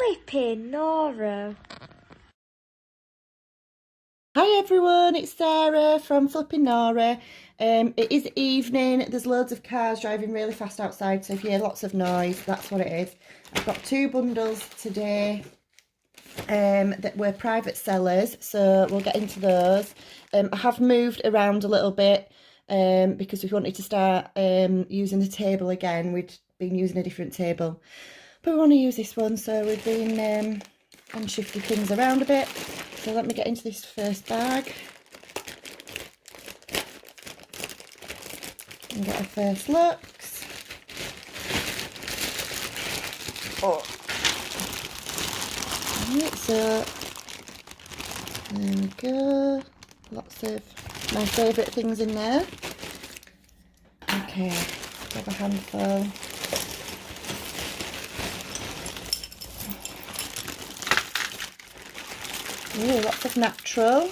Flipping Nora. Hi everyone, it's Sarah from Flipping Nora. It is evening, there's loads of cars driving really fast outside, so if you hear lots of noise, that's what it is. I've got two bundles today that were private sellers, so we'll get into those. I have moved around a little bit because we wanted to start using the table again. We'd been using a different table, but we want to use this one, so we've been shifting things around a bit. So let me get into this first bag and get our first looks. Oh. Right, so there we go. Lots of my favourite things in there. Okay, grab a handful. Ooh, lots of natural.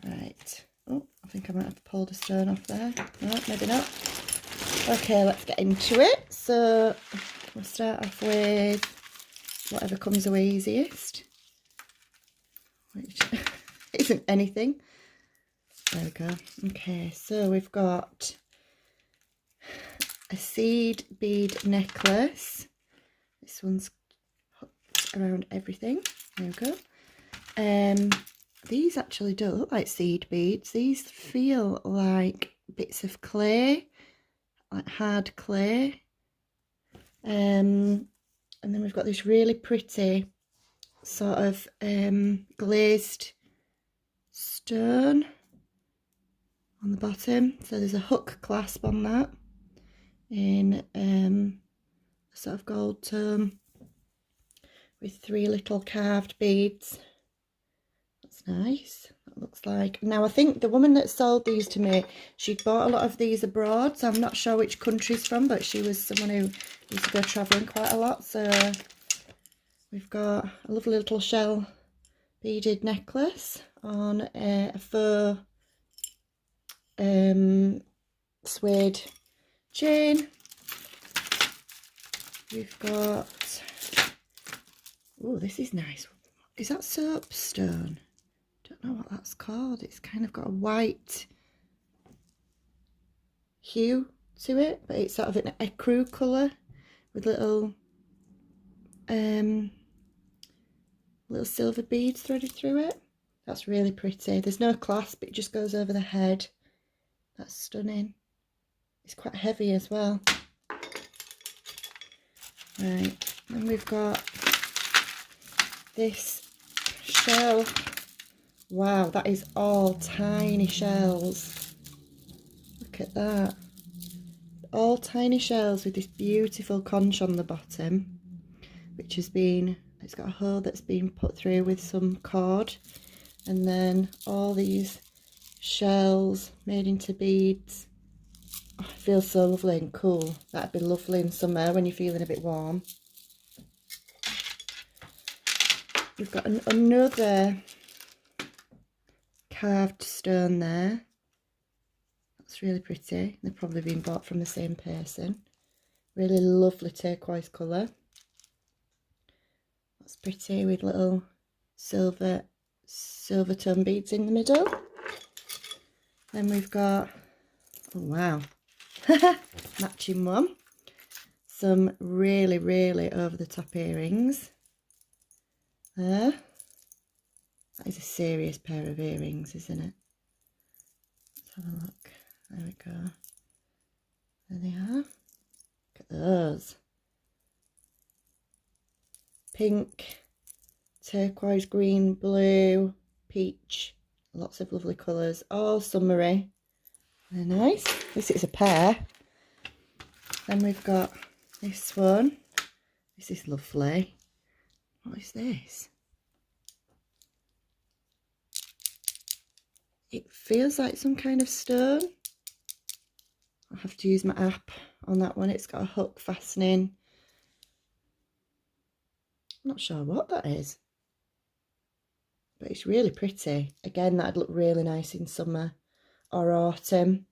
Right. Oh, I think I might have pulled a stone off there. No, maybe not. Okay, let's get into it. So we'll start off with whatever comes away easiest, which isn't anything. There we go. Okay, so we've got a seed bead necklace. This one's hooked around everything. There we go. These actually don't look like seed beads. These feel like bits of clay, like hard clay. And then we've got this really pretty sort of glazed stone on the bottom. So there's a hook clasp on that in a sort of gold tone with three little carved beads. That's nice. That looks like. Now I think the woman that sold these to me, she'd bought a lot of these abroad, so I'm not sure which country's from, but she was someone who used to go travelling quite a lot. So we've got a lovely little shell beaded necklace on a faux suede chain. We've got, oh, this is nice. Is that soapstone? Don't know what that's called. It's kind of got a white hue to it, but it's sort of an ecru colour with little silver beads threaded through it. That's really pretty. There's no clasp, it just goes over the head. That's stunning. It's quite heavy as well. Right, then we've got this shell. Wow, that is all tiny shells. Look at that. All tiny shells with this beautiful conch on the bottom, which has been, it's got a hole that's been put through with some cord, and then all these shells made into beads. Oh, it feels so lovely and cool. That'd be lovely in summer when you're feeling a bit warm. We've got another carved stone there. That's really pretty. They've probably been bought from the same person. Really lovely turquoise colour. That's pretty with little silver tone beads in the middle. Then we've got, oh wow, matching one. Some really, really over the top earrings. There. That is a serious pair of earrings, isn't it? Let's have a look. There we go. There they are. Look at those. Pink, turquoise, green, blue, peach. Lots of lovely colours. All summery. They're nice. This is a pair. Then we've got this one. This is lovely. What is this? It feels like some kind of stone. I'll have to use my app on that one. It's got a hook fastening. I'm not sure what that is, but it's really pretty. Again, that'd look really nice in summer or autumn.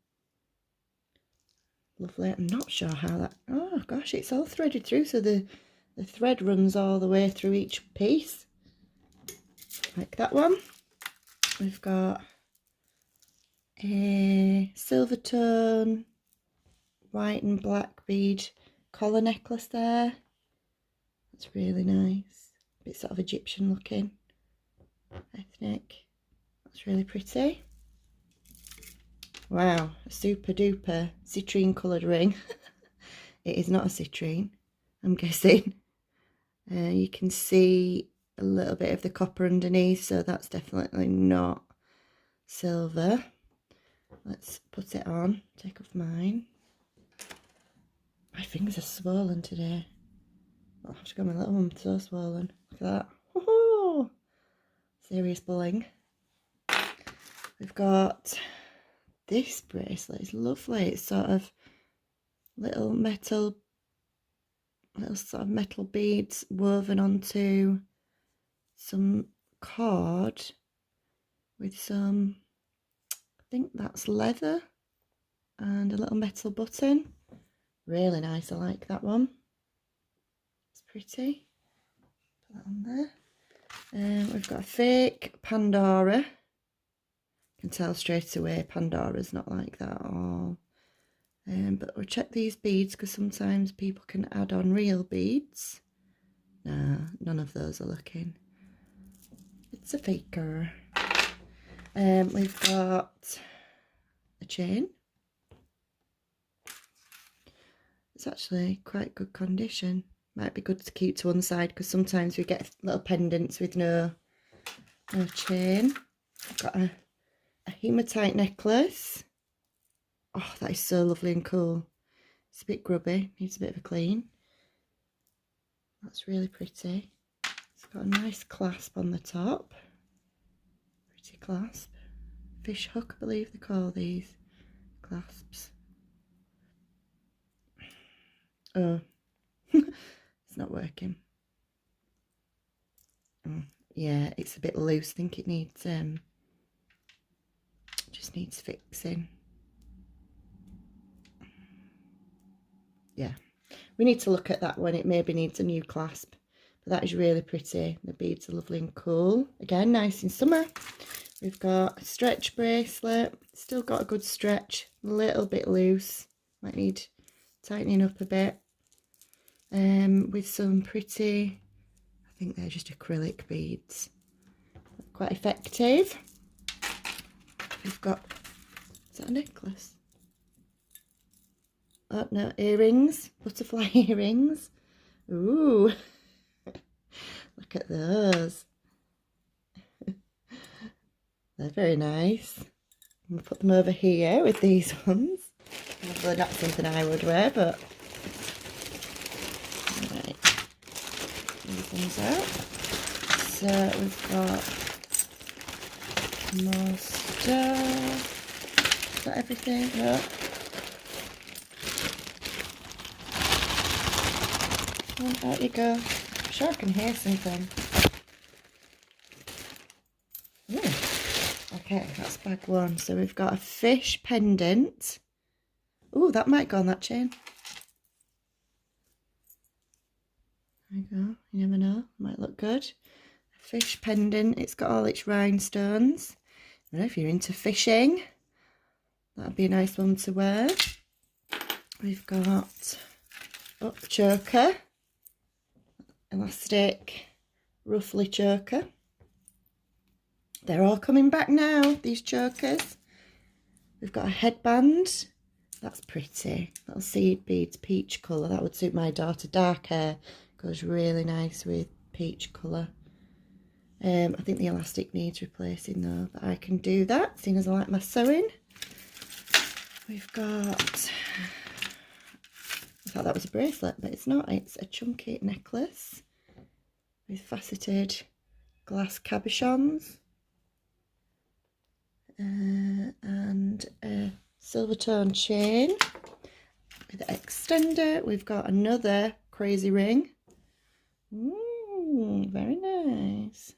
Lovely. I'm not sure how that... Oh, gosh, it's all threaded through, so the thread runs all the way through each piece. Like that one. We've got a silver tone, white and black bead collar necklace there. That's really nice. A bit sort of Egyptian looking. Ethnic. That's really pretty. Wow, a super duper citrine coloured ring. It is not a citrine, I'm guessing. You can see a little bit of the copper underneath, so that's definitely not silver. Let's put it on. Take off mine. My fingers are swollen today. I'll have to go, my little one, so swollen. Look at that. Woohoo! Serious bullying. We've got this bracelet. It's lovely. It's sort of little sort of metal beads woven onto some cord with some, I think that's leather, and a little metal button. Really nice. I like that one. It's pretty. Put that on there. We've got a fake Pandora. You can tell straight away Pandora's not like that at all. But we'll check these beads because sometimes people can add on real beads. Nah, none of those are looking. It's a faker. We've got a chain. It's actually quite good condition. Might be good to keep to one side because sometimes we get little pendants with no chain. I've got a hematite necklace. Oh, that is so lovely and cool. It's a bit grubby, needs a bit of a clean. That's really pretty. It's got a nice clasp on the top. Pretty clasp. Fish hook, I believe they call these clasps. Oh, it's not working. Oh, yeah, it's a bit loose. I think it needs, just needs fixing. Yeah, we need to look at that one. It maybe needs a new clasp, but that is really pretty. The beads are lovely and cool. Again, nice in summer. We've got a stretch bracelet. Still got a good stretch. A little bit loose. Might need tightening up a bit. With some pretty, I think they're just acrylic beads. Quite effective. We've got, is that a necklace? Oh no, earrings, butterfly earrings. Ooh, look at those. They're very nice. I'm going to put them over here with these ones. Probably not something I would wear, but right. These ones out. So we've got more stuff. Is that everything? No. Oh, out you go. I'm sure I can hear something. Ooh. Okay, that's bag one. So we've got a fish pendant. Oh, that might go on that chain. There you go. You never know. Might look good. A fish pendant. It's got all its rhinestones. I don't know if you're into fishing. That'd be a nice one to wear. We've got a choker. Elastic, ruffly choker. They're all coming back now, these chokers. We've got a headband. That's pretty. Little seed beads, peach colour. That would suit my daughter. Dark hair goes really nice with peach colour. I think the elastic needs replacing though, but I can do that, seeing as I like my sewing. We've got, I thought that was a bracelet, but it's not. It's a chunky necklace with faceted glass cabochons. And a silver tone chain with an extender. We've got another crazy ring. Ooh, very nice.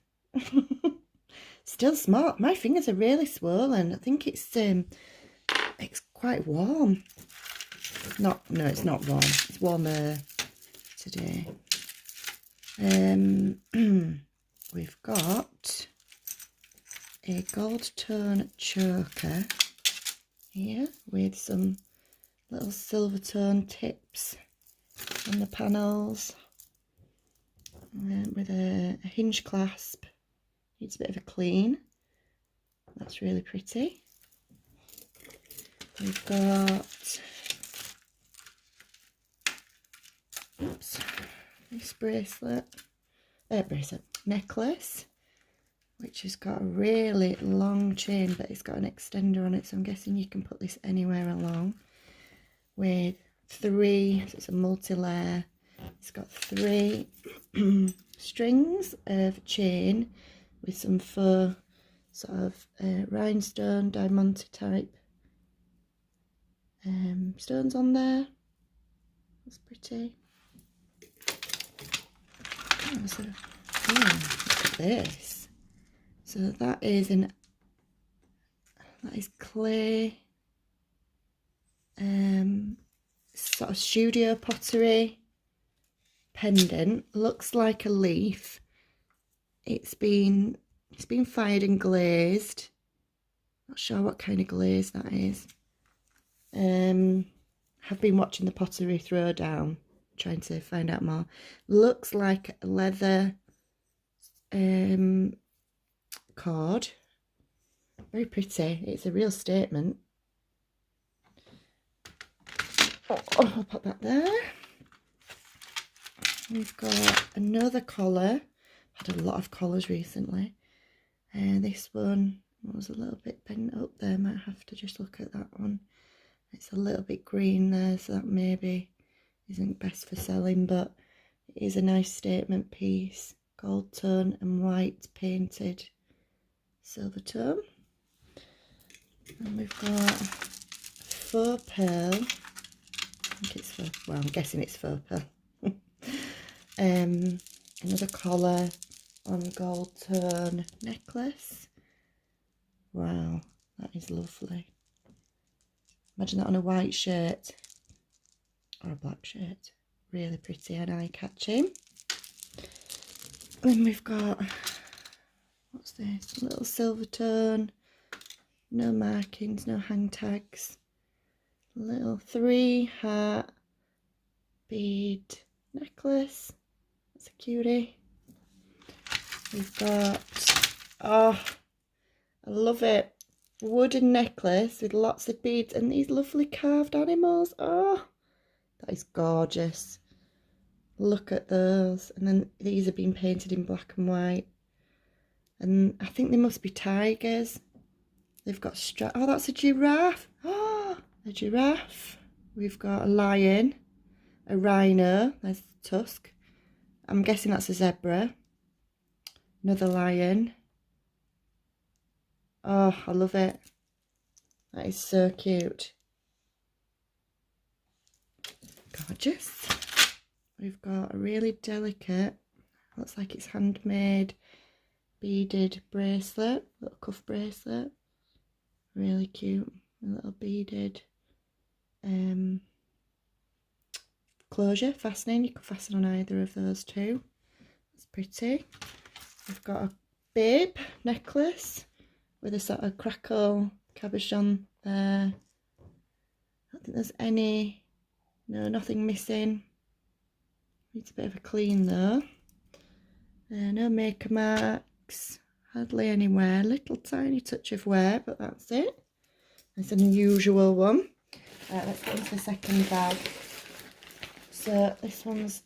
Still small. My fingers are really swollen. I think it's quite warm. No, it's not warm. It's warmer today. We've got a gold tone choker here with some little silver tone tips on the panels, with a hinge clasp. Needs a bit of a clean. That's really pretty. We've got this necklace, which has got a really long chain, but it's got an extender on it, so I'm guessing you can put this anywhere along, with 3, so it's a multi-layer. It's got 3 strings of chain with some faux sort of rhinestone, diamante type stones on there. That's pretty. Oh, so, look at this. So that is clay, sort of studio pottery pendant. Looks like a leaf. It's been fired and glazed. Not sure what kind of glaze that is. Have been watching the Pottery Throwdown, trying to find out more. Looks like a leather cord. Very pretty. It's a real statement. I'll put that there. We've got another collar. I've had a lot of collars recently. This one was a little bit bent up there. Might have to just look at that one. It's a little bit green there, so that maybe isn't best for selling, but it is a nice statement piece. Gold tone and white painted silver tone. And we've got faux pearl. I think it's faux, well, I'm guessing it's faux pearl. Another collar on gold tone necklace. Wow, that is lovely. Imagine that on a white shirt or a black shirt. Really pretty and eye-catching. Then we've got, what's this? A little silver tone. No markings, no hang tags. Little 3-heart bead necklace. That's a cutie. We've got, oh, I love it. Wooden necklace with lots of beads and these lovely carved animals. Oh, that is gorgeous. Look at those. And then these have been painted in black and white. And I think they must be tigers. They've got oh, that's a giraffe. Oh, a giraffe. We've got a lion, a rhino. There's the tusk. I'm guessing that's a zebra. Another lion. Oh, I love it. That is so cute. Gorgeous. We've got a really delicate, looks like it's handmade, beaded bracelet, little cuff bracelet. Really cute. A little beaded closure, fastening. You can fasten on either of those two. That's pretty. We've got a bib necklace with a sort of crackle cabochon there. I don't think there's any, no, nothing missing. Needs a bit of a clean though. No maker marks, hardly any wear, little tiny touch of wear, but that's it. It's an unusual one. Let's get into the second bag. So this one's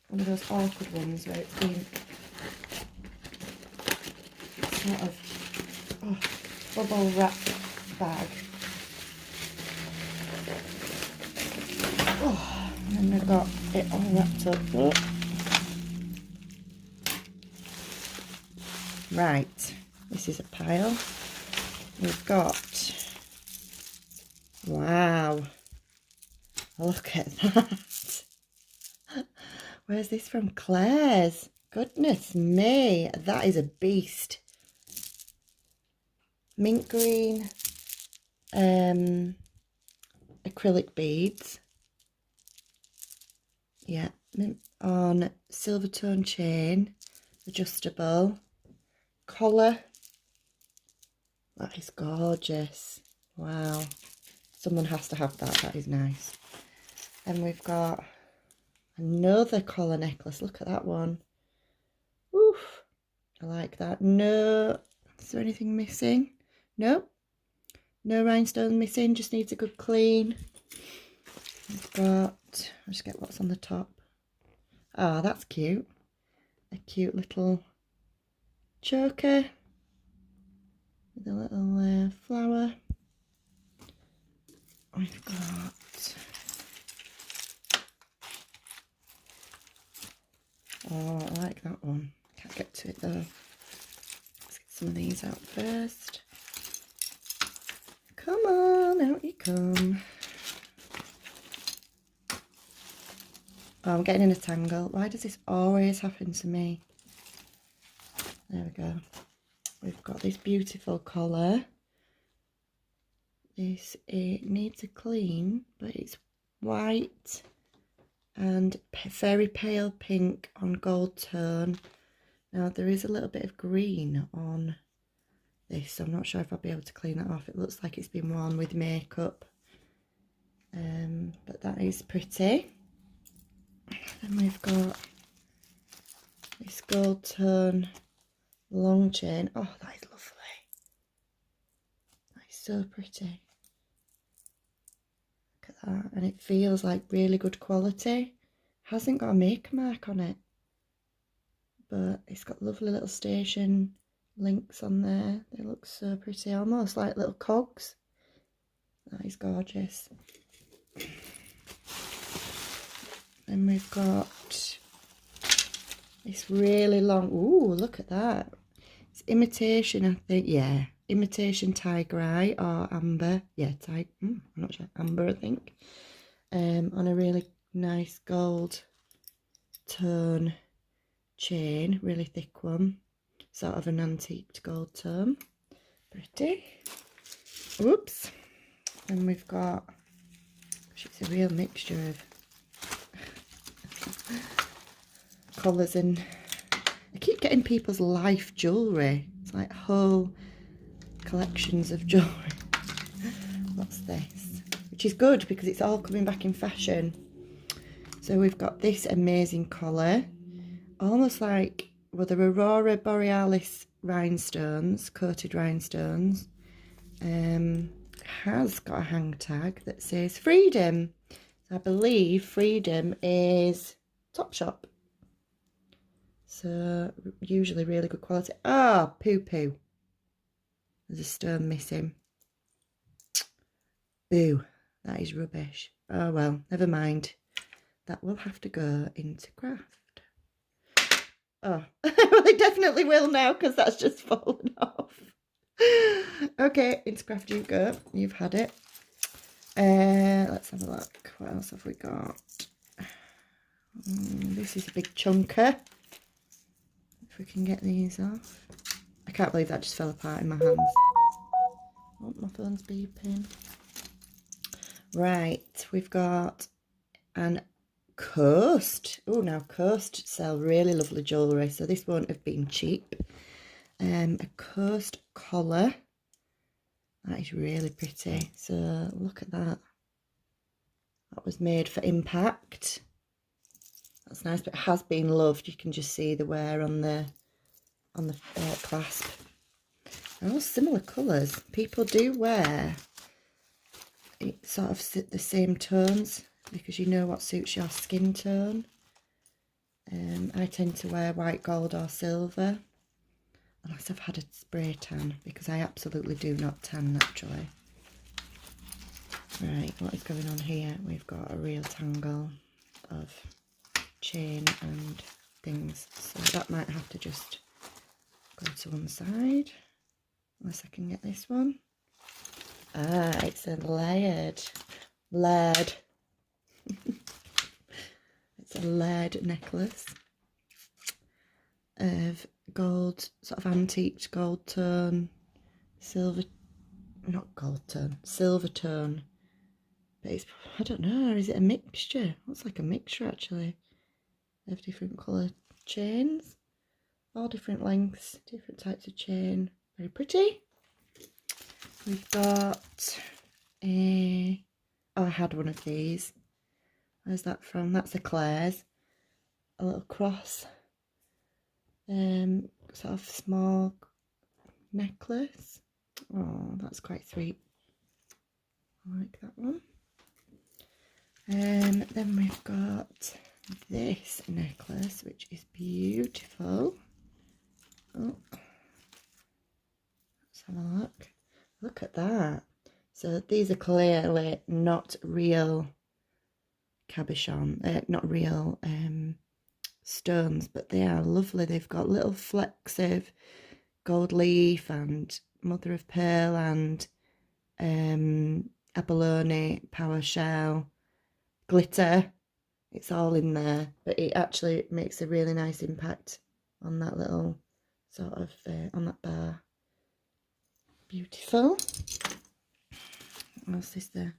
one of those awkward ones where it's been sort of bubble wrap bag. Oh, and then I've got it all wrapped up. Oh. Right, this is a pile. We've got, wow, look at that. Where's this from? Claire's. Goodness me, that is a beast. Mint green, acrylic beads. Yeah, on silver tone chain, adjustable. Collar. That is gorgeous. Wow. Someone has to have that. That is nice. And we've got another collar necklace. Look at that one. Oof. I like that. No. Is there anything missing? Nope. No rhinestones missing. Just needs a good clean. We've got... I'll just get what's on the top. Ah, that's cute. A cute little choker with a little flower. We've got... Oh, I like that one. Can't get to it though. Let's get some of these out first. Come on, out you come. Oh, I'm getting in a tangle. Why does this always happen to me? There we go. We've got this beautiful collar. This, it needs a clean, but it's white and very pale pink on gold tone. Now there is a little bit of green on this, so I'm not sure if I'll be able to clean that off. It looks like it's been worn with makeup, but that is pretty. Then we've got this gold tone long chain. Oh, that is lovely. That is so pretty. Look at that. And it feels like really good quality. Hasn't got a maker mark on it, but it's got lovely little station links on there. They look so pretty, almost like little cogs. That is gorgeous. Then we've got this really long, ooh, look at that. It's imitation, I think, yeah. Imitation tiger eye or amber. Yeah, I'm not sure, amber, I think. On a really nice gold tone chain, really thick one. Sort of an antiqued gold tone. Pretty. Whoops. And we've got, gosh, it's a real mixture of colours, and I keep getting people's life jewellery. It's like whole collections of jewellery. What's this? Which is good because it's all coming back in fashion. So we've got this amazing collar, almost like, well, the Aurora Borealis rhinestones, coated rhinestones. Has got a hang tag that says Freedom. I believe Freedom is Topshop. So usually really good quality. Ah, poo poo. There's a stone missing. Boo. That is rubbish. Oh well, never mind. That will have to go into craft. Oh, well, it definitely will now because that's just fallen off. Okay, into craft you go. You've had it. Let's have a look. What else have we got? This is a big chunker. If we can get these off. I can't believe that just fell apart in my hands. Oh, my phone's beeping. Right, we've got an Coast. Oh, now Coast sell really lovely jewellery, so this won't have been cheap. A Coast collar. That is really pretty. So look at that. That was made for impact. That's nice, but it has been loved. You can just see the wear on the clasp. And all similar colours. People do wear it sort of the same tones because you know what suits your skin tone. I tend to wear white, gold or silver. Unless I've had a spray tan, because I absolutely do not tan naturally. Right, what is going on here? We've got a real tangle of chain and things, so that might have to just go to one side, unless I can get this one. Ah, it's a layered. It's a layered necklace of gold, sort of antique gold tone, silver, not gold tone, silver tone But it's, I don't know, is it a mixture? Looks like a mixture actually of different colour chains. All different lengths, different types of chain. Very pretty. We've got a... Oh, I had one of these. Where's that from? That's a Claire's. A little cross. Sort of small necklace. Oh, that's quite sweet. I like that one. Then we've got this necklace, which is beautiful. Oh, let's have a look. Look at that. So these are clearly not real cabochon, not real stones, but they are lovely. They've got little flecks of gold leaf and mother of pearl and abalone, power shell, glitter. It's all in there, but it actually makes a really nice impact on that little sort of on that bar. Beautiful. What's this there?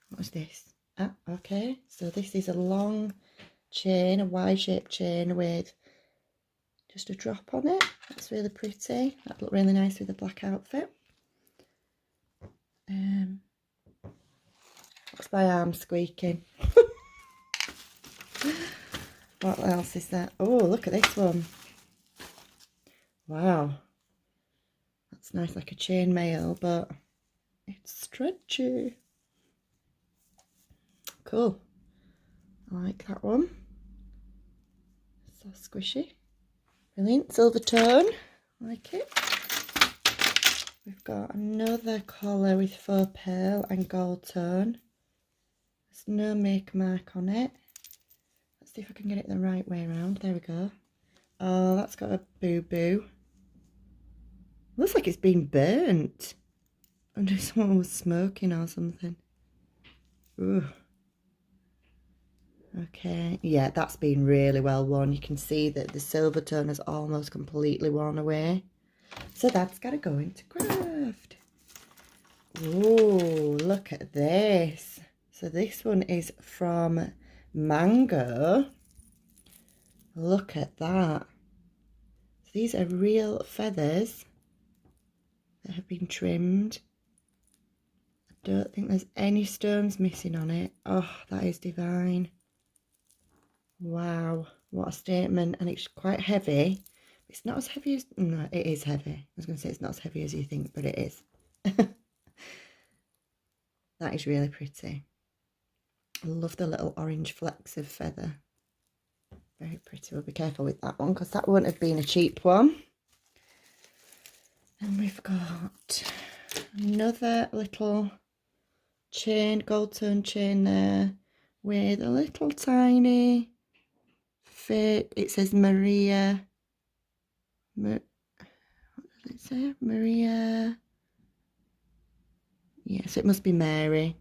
What is this? Ah, okay. So this is a long chain, a Y-shaped chain with just a drop on it. That's really pretty. That'd look really nice with a black outfit. What's my arm squeaking? What else is that? Oh, look at this one. Wow. That's nice, like a chainmail, but it's stretchy. Cool. I like that one. So squishy. Brilliant. Silver tone. Like it. We've got another collar with faux pearl and gold tone. There's no make mark on it. Let's see if I can get it the right way around. There we go. Oh, that's got a boo-boo. Looks like it's been burnt. I wonder if someone was smoking or something. Ooh. Okay, yeah, that's been really well worn. You can see that the silver tone has almost completely worn away. So that's got to go into craft. Oh, look at this. So this one is from Mango. Look at that. So these are real feathers that have been trimmed. I don't think there's any stones missing on it. Oh, that is divine. Wow, what a statement. And it's quite heavy. It's not as heavy as... No, it is heavy. I was going to say it's not as heavy as you think, but it is. That is really pretty. I love the little orange flecks of feather. Very pretty. We'll be careful with that one because that wouldn't have been a cheap one. And we've got another little chain, gold tone chain there with a little tiny fit. It says Maria. What does it say? Maria. Yes, it must be Mary.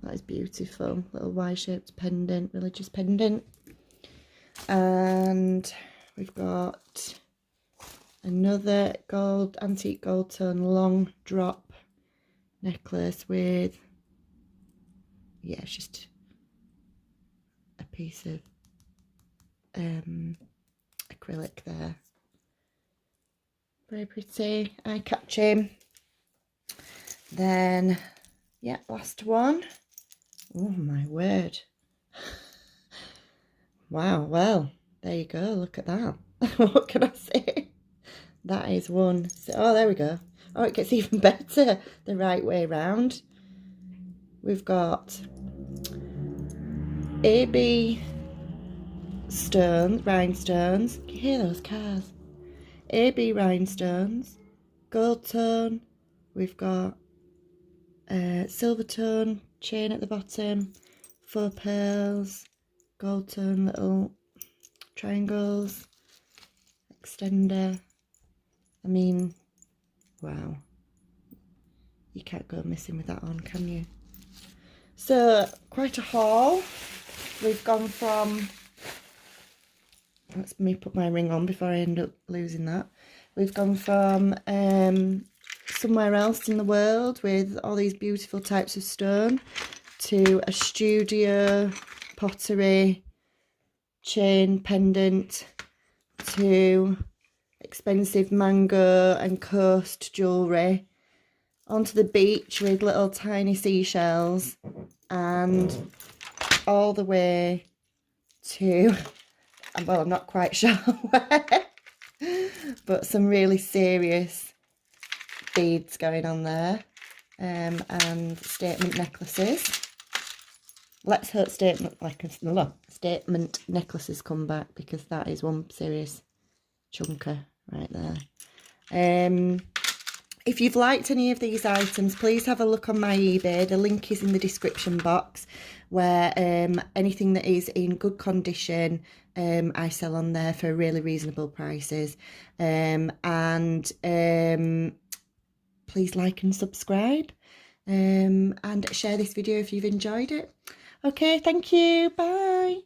That is beautiful. Little Y-shaped pendant, religious pendant. And we've got another gold, antique gold tone long drop necklace with, yeah, it's just a piece of acrylic there. Very pretty, eye-catching. Then, yeah, last one. Oh my word. Wow, well, there you go, look at that. What can I say? That is one. So, oh, there we go. Oh, it gets even better the right way round. We've got AB stones, rhinestones. Can you hear those cars? AB rhinestones, gold tone. We've got silver tone chain at the bottom, faux pearls, gold tone little triangles, extender. I mean, wow, you can't go missing with that on, can you? So quite a haul. We've gone from, let's me put my ring on before I end up losing that. We've gone from somewhere else in the world with all these beautiful types of stone to a studio pottery chain pendant to expensive mango and coast jewellery, onto the beach with little tiny seashells, and all the way to, well, I'm not quite sure where, but some really serious beads going on there, and statement necklaces. Let's hope statement necklaces come back, because that is one serious chunker right there. If you've liked any of these items, please have a look on my eBay. The link is in the description box, where anything that is in good condition, I sell on there for really reasonable prices. And please like and subscribe, and share this video if you've enjoyed it. Okay, thank you. Bye.